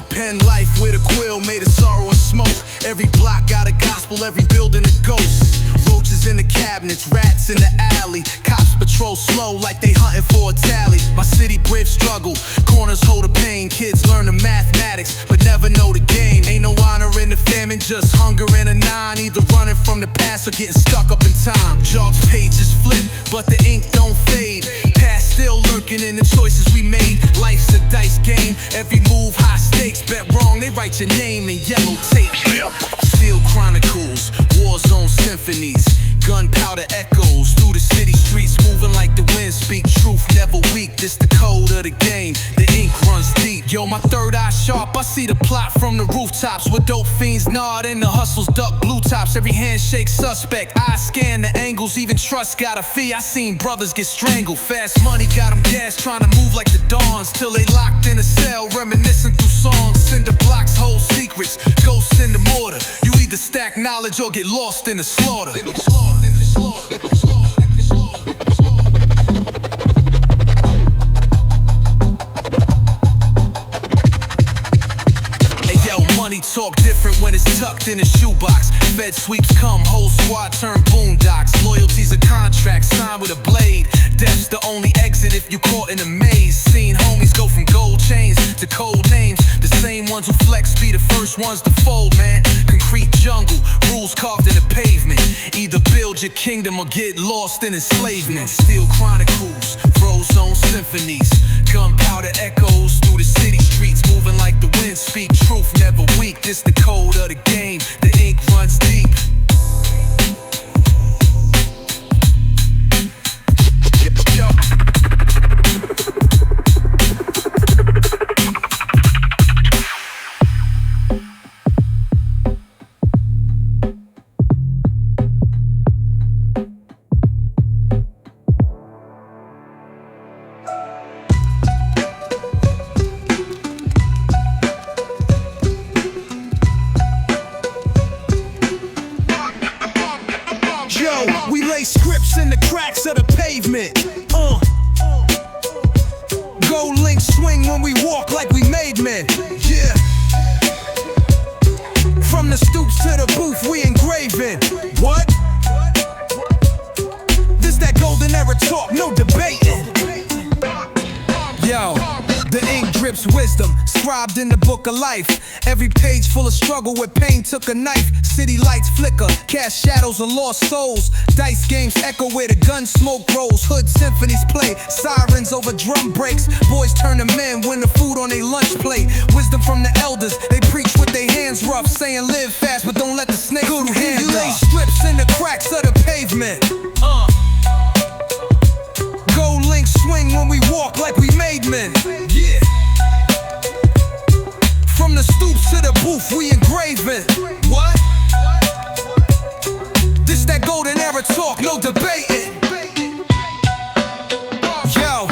pen life with a quill made of sorrow and smoke. Every block got a gospel, every building a ghost. Roaches in the cabinets, rats in the alley. Cops patrol slow like they hunting for a tally. My city brave struggle, corners hold the pain. Kids learn the mathematics, but never know the game. Ain't no honor in the famine, just hunger and a nine. Either running from the past or getting stuck up in time. Chalk's pages flip, but the ink don't fade. Past still lurking in the choices we made. Life's a dice game, every move high stakes. Bet wrong, they write your name in yellow tape. Steel Chronicles, war zone symphonies. Gunpowder echoes through the city streets, moving like the wind. Speak truth, never weak. This the code of the game. The ink runs deep. Yo, my third eye sharp. I see the plot from the rooftops. With dope fiends nod and the hustles duck blue tops. Every handshake suspect. I scan the angles. Even trust got a fee. I seen brothers get strangled. Fast money got them gas, trying to move like the dawns. Till they locked in a cell, reminiscing through songs. Cinder blocks hold secrets. Ghosts in the mortar. You either stack knowledge or get lost in the slaughter. Money talk different when it's tucked in a shoebox. Fed sweeps come, whole squad turn boondocks. Loyalty's a contract, signed with a blade. Death's the only exit if you caught in a maze. Seen homies go from gold chains to cold names. The same ones who flex be the first ones to fold, man. Concrete jungle, rules carved in the pavement. Either build your kingdom or get lost in enslavement. Steel Chronicles, zone symphonies. Gunpowder echoes through the city streets, moving like the wind. Speak truth, never weak. This the code of the game. The ink runs deep. We lay scripts in the cracks of the pavement. Gold link swing when we walk like we made men. Yeah. From the stoops to the booth, we engraving. What? This that golden era talk, no debating. Yo, the ink drips wisdom, scribed in the book of life. Every page full of struggle where pain took a knife. City lights flicker, cast shadows of lost souls. Dice games echo where the gun smoke rolls. Hood symphonies play, sirens over drum breaks. Boys turn to men when the food on their lunch plate. Wisdom from the elders, they preach with their hands rough. Saying live fast but don't let the snake through hand up. Lay strips in the cracks of the pavement. Gold link swing when we walk like we made men. Yeah. From the stoops to the booth, we engraving. What? This that golden era talk, no debating. Yo,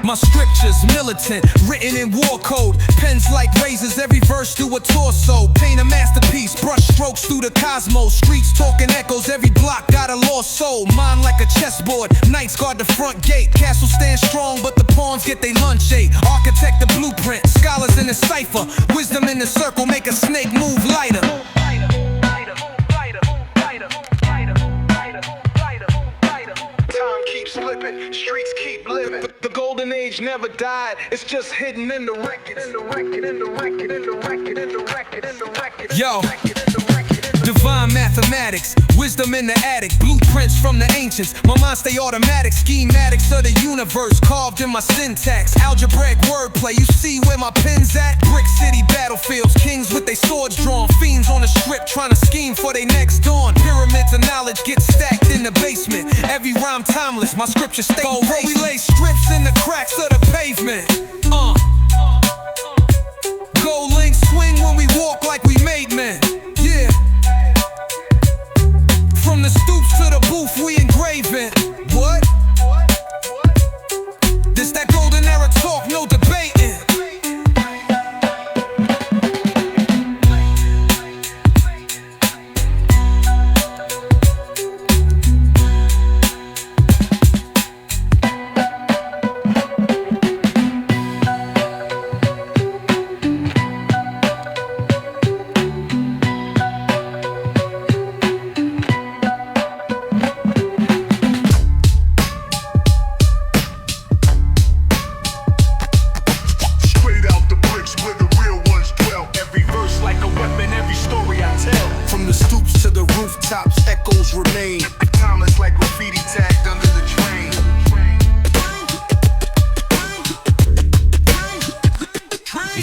my scriptures militant, written in war code. Pens like razors, every verse through a torso. Paint a masterpiece, brush strokes through the cosmos. Streets talking echoes, every block got a lost soul. Mind like a chessboard, knights guard the front gate. Castle stand strong, but the pawns get their lunch ate. Architect the blueprint, scholars in the cipher. Wisdom in the circle, make a snake move lighter. Slipping, streets keep living. The golden age never died. It's just hidden in the records. Yo, divine mathematics, wisdom in the attic, blueprints from the ancients. My mind stay automatic, schematics of the universe carved in my syntax. Algebraic wordplay, you see where my pen's at? Brick city battlefields, kings with their swords drawn. Fiends on the strip trying to scheme for their next dawn. Pyramids of knowledge get stacked in the basement. Every rhyme timeless, my scripture stay racing. We lay strips in the cracks of the pavement. Gold link swing when we walk like we made men. Yeah. From the stoops to the booth, we engraving. What? This that golden era talk, no debating.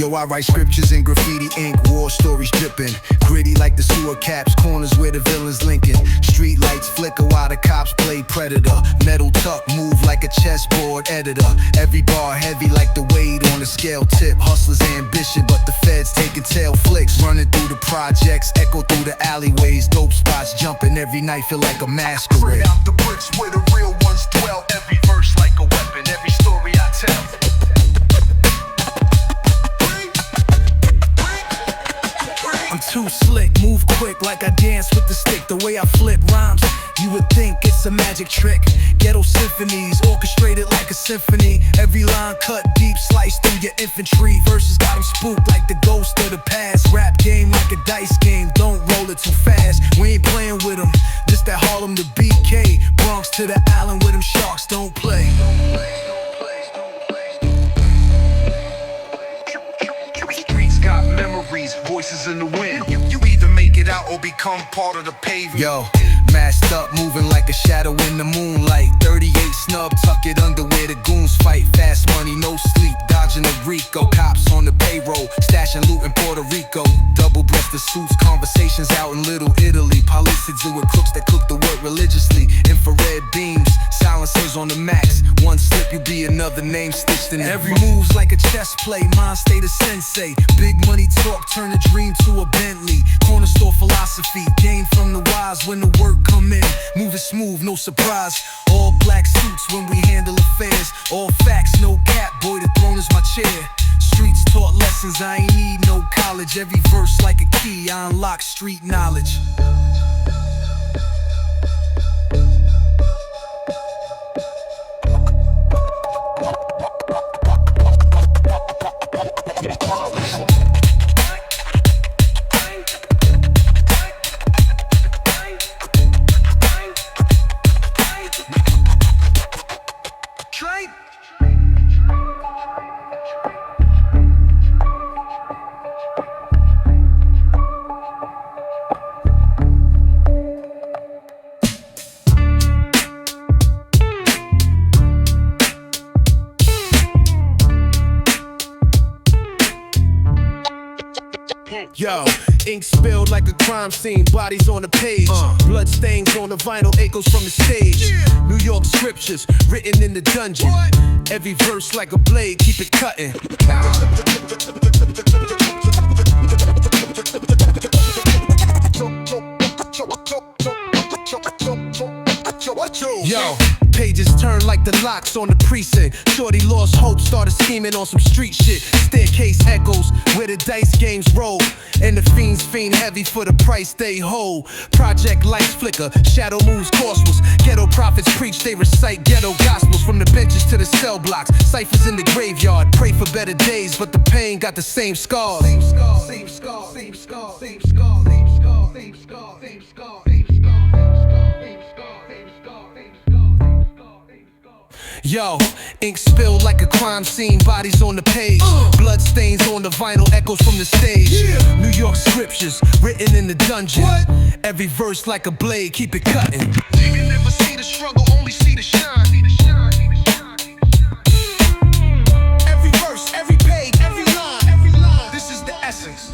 Yo, I write scriptures in graffiti ink, war stories dripping. Gritty like the sewer caps, corners where the villains linking. Street lights flicker while the cops play predator. Metal tuck, move like a chessboard editor. Every bar heavy like the weight on the scale tip. Hustlers ambition, but the feds taking tail flicks. Running through the projects, echo through the alleyways. Dope spots jumping every night, feel like a masquerade. Straight out the bricks where the real ones dwell. Every verse like a weapon, every story I tell. I'm too slick, move quick like I dance with the stick. The way I flip rhymes, you would think it's a magic trick. Ghetto symphonies, orchestrated like a symphony. Every line cut deep, sliced through your infantry. Verses got them spooked like the ghost of the past. Rap game like a dice game, don't roll it too fast. We ain't playing with them, just that Harlem to BK. Bronx to the island where them sharks don't play. Streets got memories, voices in the wind. You either make it out or become part of the pavement. Yo, masked up, moving like a shadow in the moonlight. 38 snub, tuck it under where the goons fight. Fast money, no sleep, dodging the Rico. Cops on the payroll, stashing loot in Puerto Rico. Double-breasted suits, conversations out in Little Italy. Politics with crooks that cook the word religiously. Infrared beams, silencers on the max. One slip, you be another name stitched in it. Every move's like a chess play, mind state of sensei. Big money talk, turn a dream to a Bentley. Corner store philosophy, gain from the wise when the work come in. Moving smooth, no surprise. All black suits when we handle affairs. All facts, no cap, boy, the throne is my chair. Streets taught lessons, I ain't need no college. Every verse like a key, I unlock street knowledge. Yo, ink spilled like a crime scene, bodies on the page. Blood stains on the vinyl, echoes from the stage. New York scriptures, written in the dungeon. Every verse like a blade, keep it cutting. Yo, pages turn like the locks on the precinct. Shorty lost hope, started scheming on some street shit. Staircase echoes where the dice games roll, and the fiends fiend heavy for the price they hold. Project lights flicker, shadow moves cautious. Ghetto prophets preach, they recite ghetto gospels. From the benches to the cell blocks, ciphers in the graveyard. Pray for better days, but the pain got the same scars. Same scar, same scar, same scar, same scar, same scar, same scar, same scar. Yo, ink spilled like a crime scene, bodies on the page. Blood stains on the vinyl, echoes from the stage. New York scriptures, written in the dungeon. Every verse like a blade, keep it cutting. You can never see the struggle, only see the shine. Every verse, every page, every line. This is the essence.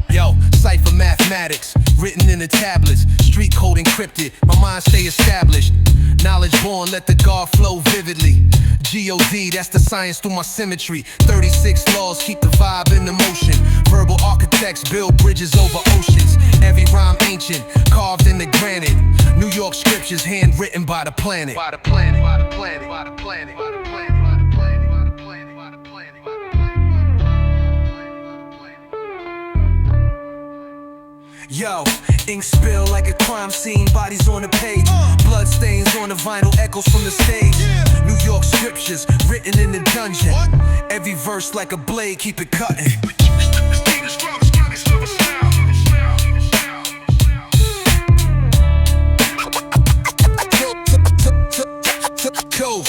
Yo, cipher mathematics, written in the tablets. Street code encrypted, my mind stay established. Knowledge born, let the God flow vividly. G-O-D, that's the science through my symmetry. 36 laws, keep the vibe in the motion. Verbal architects build bridges over oceans. Every rhyme ancient, carved in the granite. New York scriptures, handwritten by the planet. By the planet, by the planet, by the planet, by the planet. Yo, ink spill like a crime scene, bodies on the page. Blood stains on the vinyl, echoes from the stage. New York scriptures, written in the dungeon. Every verse like a blade, keep it cutting. Go.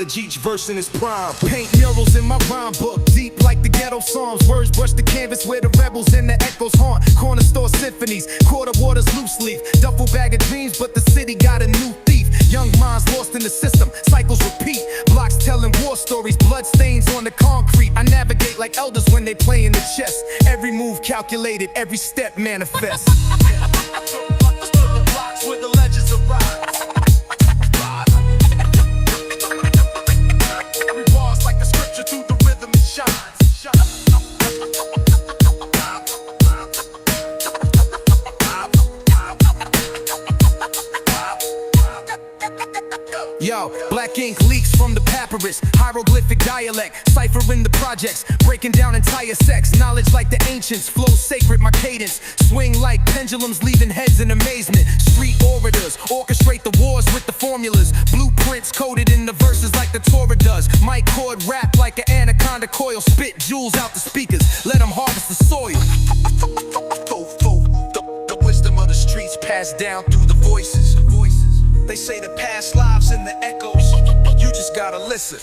image, each verse in its prime. Paint murals in my rhyme book, deep like the ghetto psalms. Words brush the canvas where the rebels and the echoes haunt. Corner store symphonies, quarter waters loose leaf. Duffel bag of dreams, but the city got a new thief. Young minds lost in the system, cycles repeat. Blocks telling war stories, blood stains on the concrete. I navigate like elders when they play in the chess. Every move calculated, every step manifests. Blocks where the legends arrive. Every bar's like the scripture through the rhythm it shines. Yo, black ink leaks from the papyrus, hieroglyphic dialect, ciphering the projects, breaking down entire sects. Knowledge like the ancients, flow sacred, my cadence. Swing like pendulums, leaving heads in amazement. Street orators, orchestrate the wars with the formulas. Blueprints coded in the verses like the Torah does. Mic cord rap like an anaconda coil. Spit jewels out the speakers, let them harvest the soil. The wisdom of the streets passed down through the voices. They say the past lives in the echoes, you just gotta listen.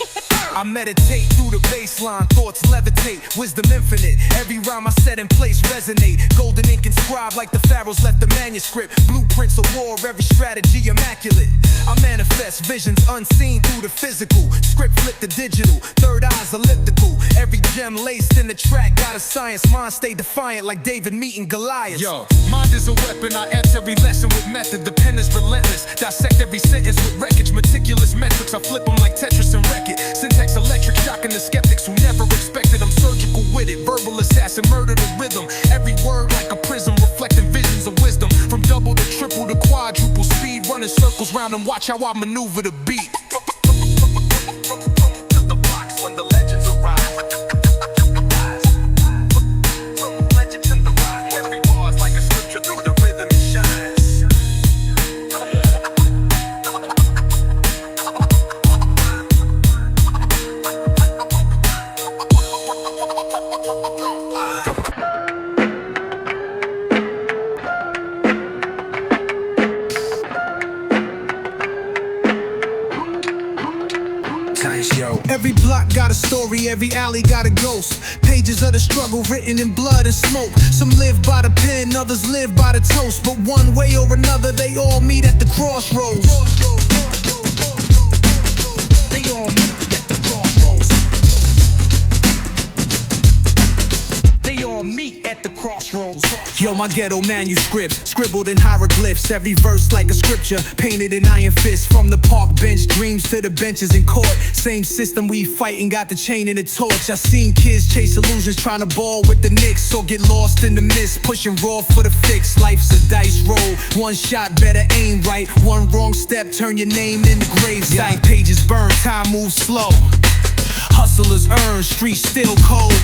I meditate through the baseline, thoughts levitate, wisdom infinite. Every rhyme I set in place resonate. Golden ink inscribed like the pharaohs left the manuscript. Blueprints of war, every strategy immaculate. I manifest visions unseen through the physical. Script flip the digital, third eyes elliptical. Every gem laced in the track got a science. Mind stay defiant like David meeting Goliath. Yo, mind is a weapon, I etch every lesson with method. The pen is relentless, dissect every sentence with wreckage. Meticulous metrics, I flip them like Tetris and Wreck-It. Syntax electric, shocking the skeptics who never expected. I'm surgical with it, verbal assassin, murder the rhythm. Every word like a prism, reflecting visions of wisdom. From double to triple to quadruple speed, running circles round and watch how I maneuver the beat. To the blocks when the legends arrive. From legend to the rise, every bar's like a scripture through the rhythm it shines. Every block got a story, every alley got a ghost. Pages of the struggle written in blood and smoke. Some live by the pen, others live by the toast. But one way or another, they all meet at the crossroads. They all meet at the crossroads. They all meet at the crossroads. Yo, my ghetto manuscript, scribbled in hieroglyphs. Every verse like a scripture, painted in iron fists. From the park bench, dreams to the benches in court. Same system we fighting, got the chain and the torch. I seen kids chase illusions, trying to ball with the Knicks, or get lost in the mist, pushing raw for the fix. Life's a dice roll, one shot, better aim right. One wrong step, turn your name in the gravesite. Pages burn, time moves slow. Hustlers earn, streets still cold.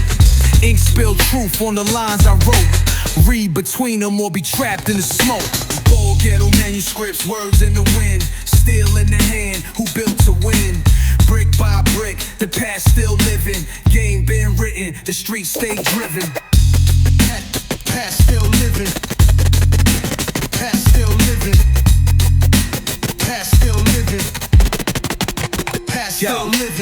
Ink spilled truth on the lines I wrote. Read between them or be trapped in the smoke. All ghetto manuscripts, words in the wind. Steel in the hand, who built to win. Brick by brick, the past still living. Game been written, the streets stay driven. Past still living. Past still living. Past still living.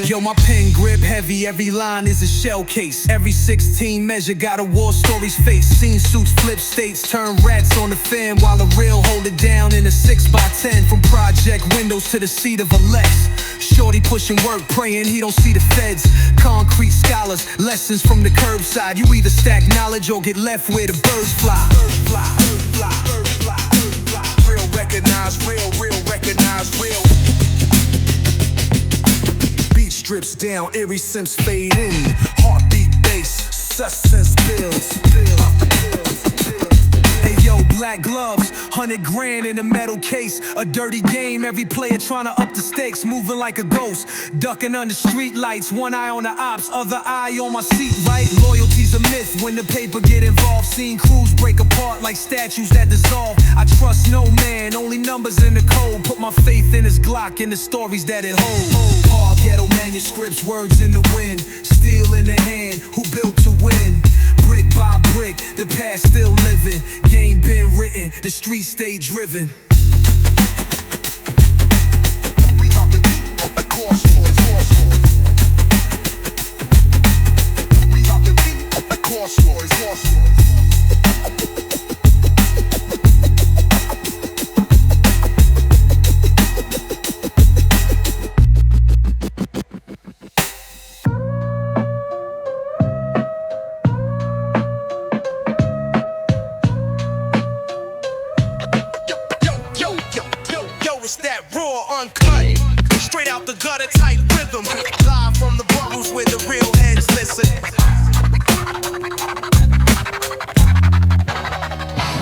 Yo, my pen grip heavy, every line is a shell case. Every 16 measure got a war story's face. Seen suits flip states, turn rats on the fan, while the real hold it down in a 6x10. From project windows to the seat of a Lex. Shorty pushing work, praying he don't see the feds. Concrete scholars, lessons from the curbside. You either stack knowledge or get left where the birds fly. Real recognize real, real recognize real. Strips down, eerie sims fade in. Heartbeat bass, suspense builds. Hey yo, black gloves, 100 grand in a metal case. A dirty game, every player trying to up the stakes. Moving like a ghost, ducking under street lights. One eye on the ops, other eye on my seat, right? Loyalty's a myth when the paper get involved. Seen crews break apart like statues that dissolve. I trust no man, only numbers in the code. Put my faith in his Glock and the stories that it holds. All ghetto manuscripts, words in the wind. Steel in the hand, who built to win. Brick by brick, the past still living. Game been written, the streets stay driven. We are the crossroads. rhythm. Live from the boroughs where the real heads listen.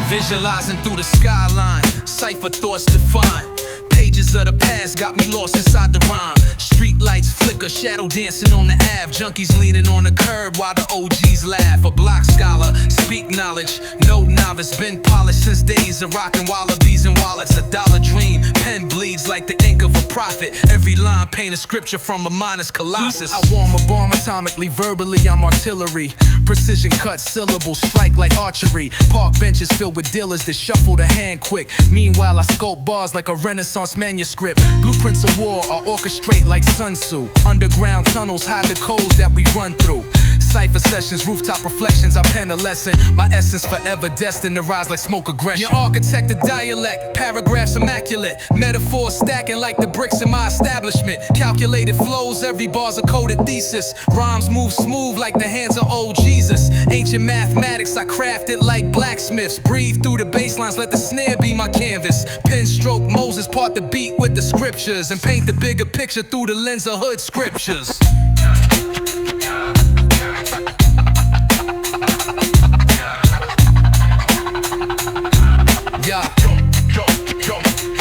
Visualizing through the skyline, cipher thoughts defined. Pages of the past got me lost inside the rhyme. Street lights flicker, shadow dancing on the Ave. Junkies leaning on the curb while the OGs laugh. A block scholar, speak knowledge, no novice. Been polished since days of rockin' wallabies and wallets. A dollar dream, pen bleeds like the ink of a prophet. Every line paint a scripture from a miner's colossus. I warm a bomb atomically, verbally I'm artillery. Precision cut syllables, strike like archery. Park benches filled with dealers that shuffle the hand quick. Meanwhile I sculpt bars like a Renaissance manuscript. Blueprints of war are orchestrate like Sun Tzu. Underground tunnels hide the codes that we run through. Cypher sessions, rooftop reflections, I pen a lesson. My essence forever destined to rise like smoke aggression. Your architect a dialect, paragraphs immaculate. Metaphors stacking like the bricks in my establishment. Calculated flows, every bar's a coded thesis. Rhymes move smooth like the hands of old Jesus. Ancient mathematics, I craft it like blacksmiths. Breathe through the basslines, let the snare be my canvas. Pen stroke Moses, part the beat with the scriptures. And paint the bigger picture through the lens of hood scriptures.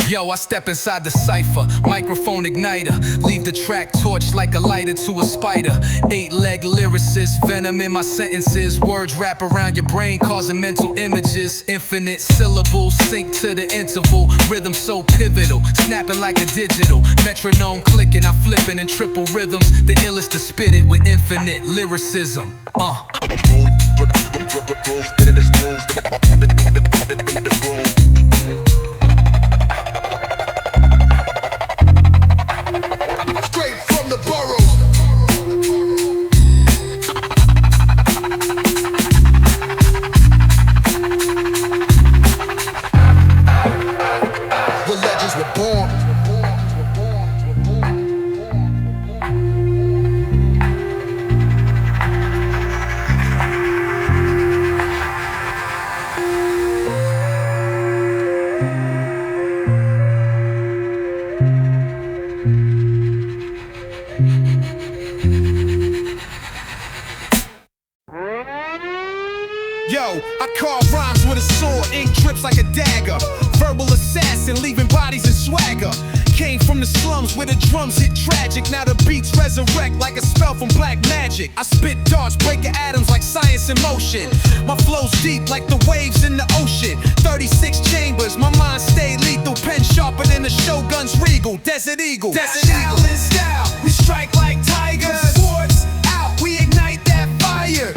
Yo, I step inside the cipher, microphone igniter. Leave the track torch like a lighter to a spider. 8-leg lyricist, venom in my sentences. Words wrap around your brain, causing mental images. Infinite syllables, sync to the interval. Rhythm so pivotal, snapping like a digital. Metronome clicking, I'm flipping in triple rhythms. The illest to spit it with infinite lyricism. Yo, I carve rhymes with a sword, ink drips like a dagger. Verbal assassin, leaving bodies in swagger. Came from the slums where the drums hit tragic. Now the beats resurrect like a spell from black magic. I spit darts, breaking atoms like science in motion. My flow's deep like the waves in the ocean. 36 chambers, my mind stay lethal. Pen sharper than a Shogun's regal. Desert Eagle, Shaolin style, we strike like tigers. Swords out, we ignite that fire.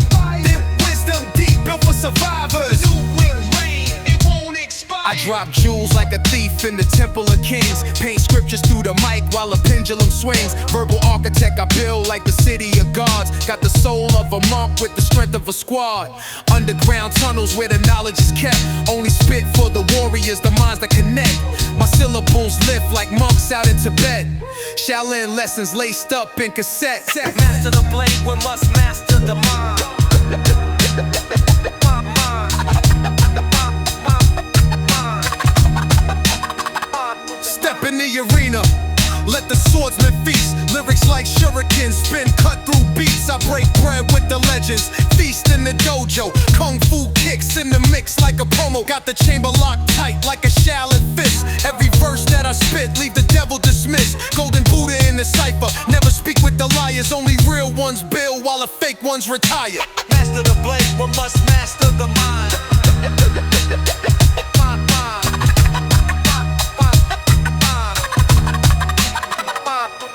Built for survivors. It won't expire. I drop jewels like a thief in the temple of kings. Paint scriptures through the mic while a pendulum swings. Verbal architect, I build like the city of gods. Got the soul of a monk with the strength of a squad. Underground tunnels where the knowledge is kept. Only spit for the warriors, the minds that connect. My syllables lift like monks out in Tibet. Shaolin lessons laced up in cassette. Master the blade, we must master the mind. Step in the arena, let the swordsman feast. Lyrics like shurikens, spin cut through beats. I break bread with the legends, feast in the dojo. Kung fu kicks in the mix like a promo. Got the chamber locked tight like a Shaolin fist. Every verse that I spit, leave the devil dismissed. Golden Buddha in the cipher, never speak with the liars. Only real ones build while the fake ones retire. Master the blade, we must master the mind.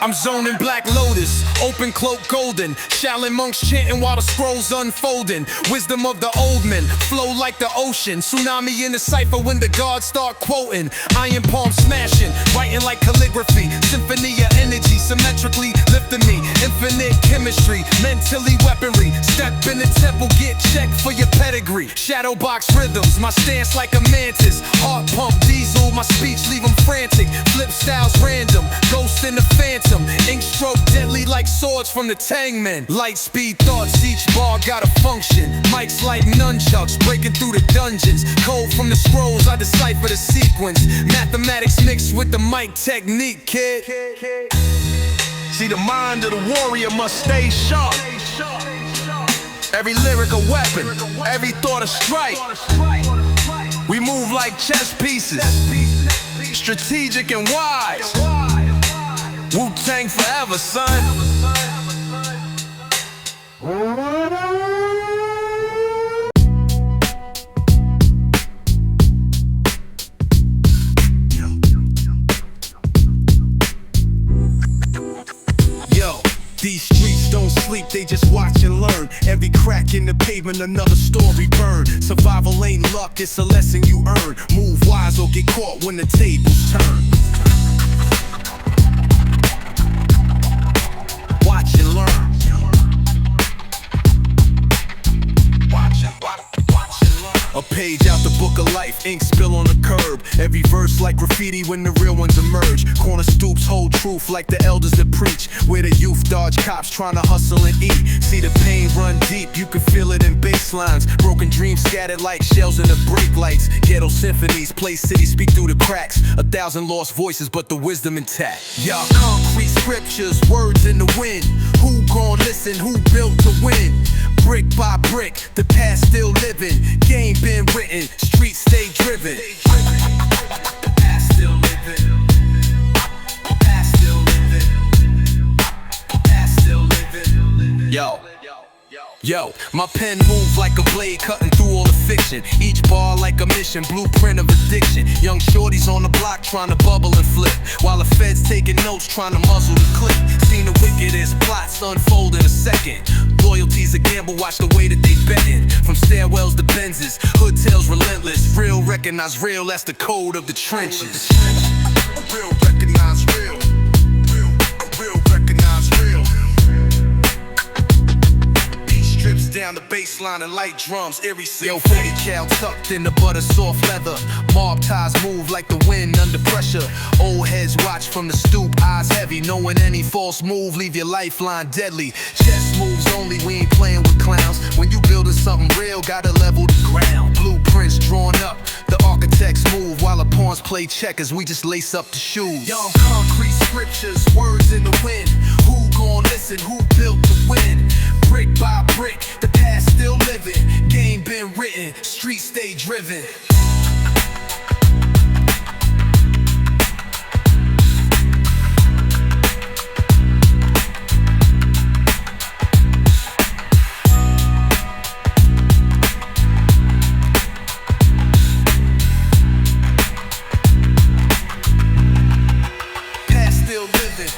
I'm zoning Black Lotus, open cloak golden. Shaolin monks chanting while the scrolls unfolding. Wisdom of the old men, flow like the ocean. Tsunami in the cipher when the gods start quoting. Iron palm smashing, writing like calligraphy. Symphony of energy, symmetrically lifting me. Infinite chemistry, mentally weaponry. Step in the temple, get checked for your pedigree. Shadow box rhythms, my stance like a mantis. Heart pump diesel, my speech leave them frantic. Flip styles random, ghost in the phantom. Ink stroke deadly like swords from the Tangmen. Light speed thoughts, each bar got a function. Mics like nunchucks, breaking through the dungeons. Code from the scrolls, I decipher the sequence. Mathematics mixed with the mic technique, kid. See, the mind of the warrior must stay sharp. Every lyric a weapon, every thought a strike. We move like chess pieces, strategic and wise. Wu-Tang forever, son. These streets don't sleep, they just watch and learn. Every crack in the pavement, another story burn. Survival ain't luck, it's a lesson you earn. Move wise or get caught when the tables turn. Watch and learn. Watch and learn. A page out the book of life, ink spill on the curb. Every verse like graffiti when the real ones emerge. Corner stoops hold truth like the elders that preach. Where the youth dodge cops trying to hustle and eat. See the pain run deep, you can feel it in bass lines. Broken dreams scattered like shells in the brake lights. Ghetto symphonies play cities speak through the cracks. 1,000 lost voices but the wisdom intact. Y'all concrete scriptures, words in the wind. Who gon' listen, who built to win? Brick by brick, the past still living. Game been written, streets stay driven. Past still living. Past still living. Past still living. Yo, my pen moves like a blade cutting through all the fiction. Each bar like a mission, blueprint of addiction. Young shorties on the block trying to bubble and flip, while the feds taking notes trying to muzzle the clip. Seen the wickedest plots unfold in a second. Loyalty's a gamble, watch the way that they betting. From stairwells to Benzes, hood tales relentless. Real recognize real, that's the code of the trenches. Real recognize real. Real recognize real. Trips down the baseline and light drums, eerie scene. Yo, 40 cal tucked in the butter soft leather. Mob ties move like the wind under pressure. Old heads watch from the stoop, eyes heavy, knowing any false move leave your lifeline deadly. Chess moves only, we ain't playing with clowns. When you building something real, gotta level the ground. Blueprints drawn up, the architects move while the pawns play checkers. We just lace up the shoes. Young concrete scriptures, words in the wind. Who gon' listen? Who built to win? Brick by brick, the past still living. Game been written, streets stay driven. Past still living.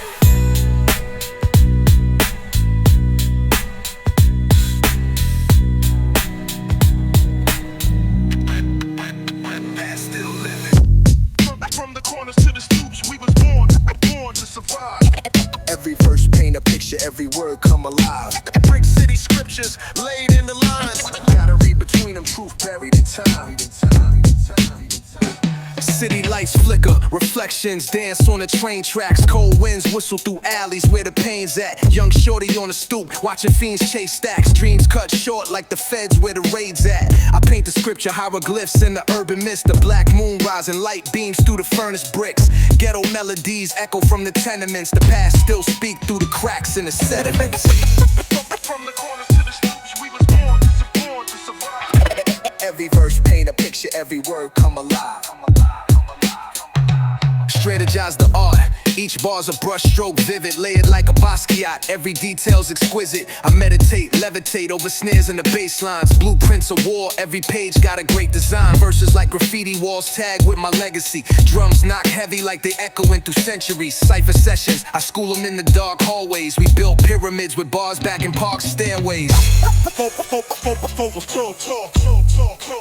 Every verse paint a picture, every word come alive. Brick city scriptures laid in the lines. Gotta read between them, truth buried in time. City lights flicker, reflections dance on the train tracks. Cold winds whistle through alleys where the pain's at. Young shorty on the stoop, watching fiends chase stacks. Dreams cut short like the feds where the raid's at. I paint the scripture hieroglyphs in the urban mist. The black moon rising, light beams through the furnace bricks. Ghetto melodies echo from the tenements. The past still speak through the cracks in the sediments. From the corners to the stoops, we was born to survive. Every verse paint a picture, every word come alive. Strategize the art. Each bar's a brushstroke vivid, layered like a Basquiat. Every detail's exquisite. I meditate, levitate over snares and the bass lines. Blueprints of war, every page got a great design. Verses like graffiti walls tag with my legacy. Drums knock heavy like they echoing through centuries. Cypher sessions, I school them in the dark hallways. We built pyramids with bars back in park stairways.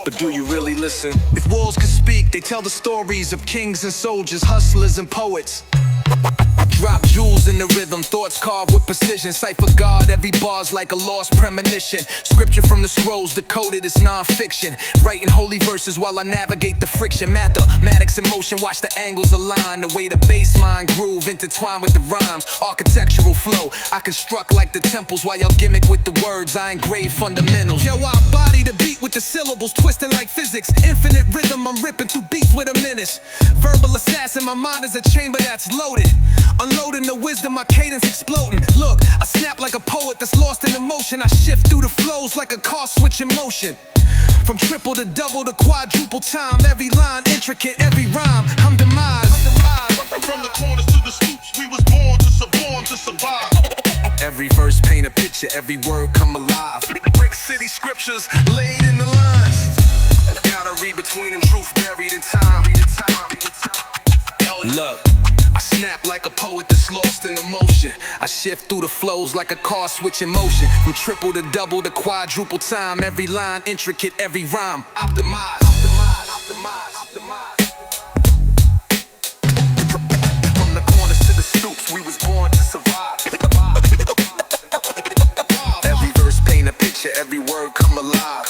But do you really listen? If walls could speak, they tell the stories of kings and soldiers, hustlers and poets. Drop jewels in the rhythm, thoughts carved with precision. Cypher guard, every bar's like a lost premonition. Scripture from the scrolls decoded, it's non-fiction. Writing holy verses while I navigate the friction. Mathematics in motion, watch the angles align. The way the baseline groove intertwined with the rhymes. Architectural flow, I construct like the temples while y'all gimmick with the words. I engrave fundamentals. Yo, I body the beat with the syllables, twisting like physics. Infinite rhythm, I'm ripping through beats with a menace. Verbal assassin, my mind is a chamber that's loaded. unloading the wisdom, my cadence exploding. Look, I snap like a poet that's lost in emotion. I shift through the flows like a car switch in motion. From triple to double to quadruple time, every line intricate, every rhyme, I'm demised. From the corners to the stoops, we was born to survive. Every verse paint a picture, every word come alive. Brick city scriptures laid in the lines. Gotta read between them, truth buried in time. Look, I snap like a poet that's lost in emotion. I shift through the flows like a car switch in motion. From triple to double to quadruple time, every line intricate, every rhyme optimized. From the corners to the stoops, we was born to survive. Every verse paint a picture, every word come alive.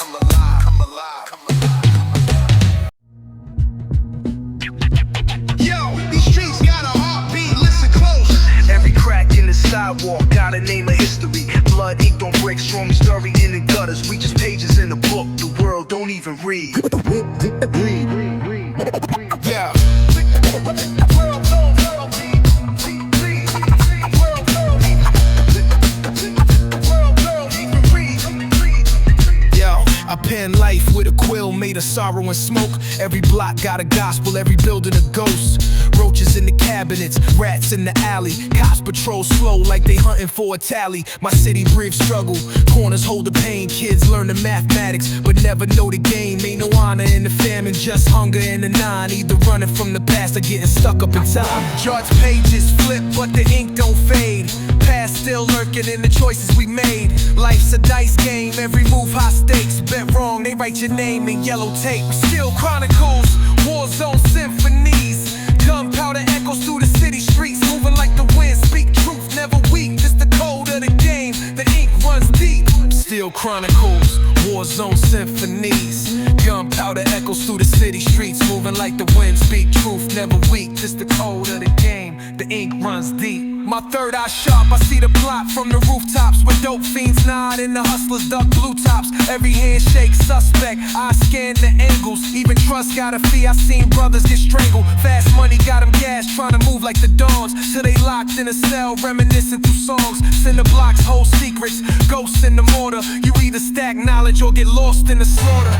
Sidewalk, got a name of history. Blood inked on bricks, strong story in the gutters. We just pages in the book, the world don't even read. Yeah. I pen life with a quill made of sorrow and smoke. Every block got a gospel, every building a ghost. Roaches in the cabinets, rats in the alley. Cops patrol slow like they hunting for a tally. My city breathes struggle, corners hold the pain. Kids learn the mathematics, but never know the game. Ain't no honor in the famine, just hunger in the nine. Either running from the past or getting stuck up in time. Judge pages flip, but the ink don't fade. Past still lurking in the choices we made. Life's a dice game, every move high stakes. Bet wrong, they write your name in yellow tape. Still chronicles, war zone symphonies. Gunpowder echoes through the city streets, moving like the wind. Speak truth, never weak. This the code of the game. The ink runs deep. Still chronicles, war zone symphonies. Gunpowder echoes through the city streets, moving like the wind. Speak truth, never weak. This the code of the game. The ink runs deep. My third eye sharp, I see the plot from the rooftops where dope fiends nod and the hustlers duck blue tops. Every handshake suspect, I scan the angles. Even trust got a fee, I seen brothers get strangled. Fast money got them gassed, trying to move like the dogs. Till they locked in a cell, reminiscing through songs. Cinder blocks hold secrets, ghosts in the mortar. You either stack knowledge or get lost in the slaughter.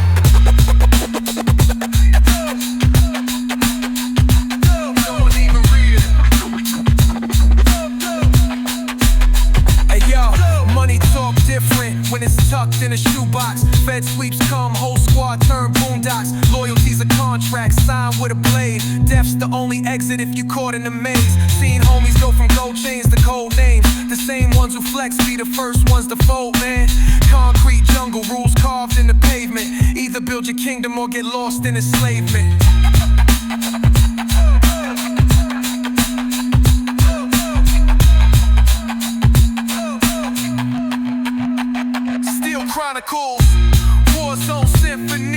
When it's tucked in a shoebox, Fed sweeps come, whole squad turn boondocks. Loyalty's a contract, signed with a blade. Death's the only exit if you caught in the maze. Seen homies go from gold chains to cold names. The same ones who flex be the first ones to fold, man. Concrete jungle, rules carved in the pavement. Either build your kingdom or get lost in enslavement. Chronicles, war zone symphony.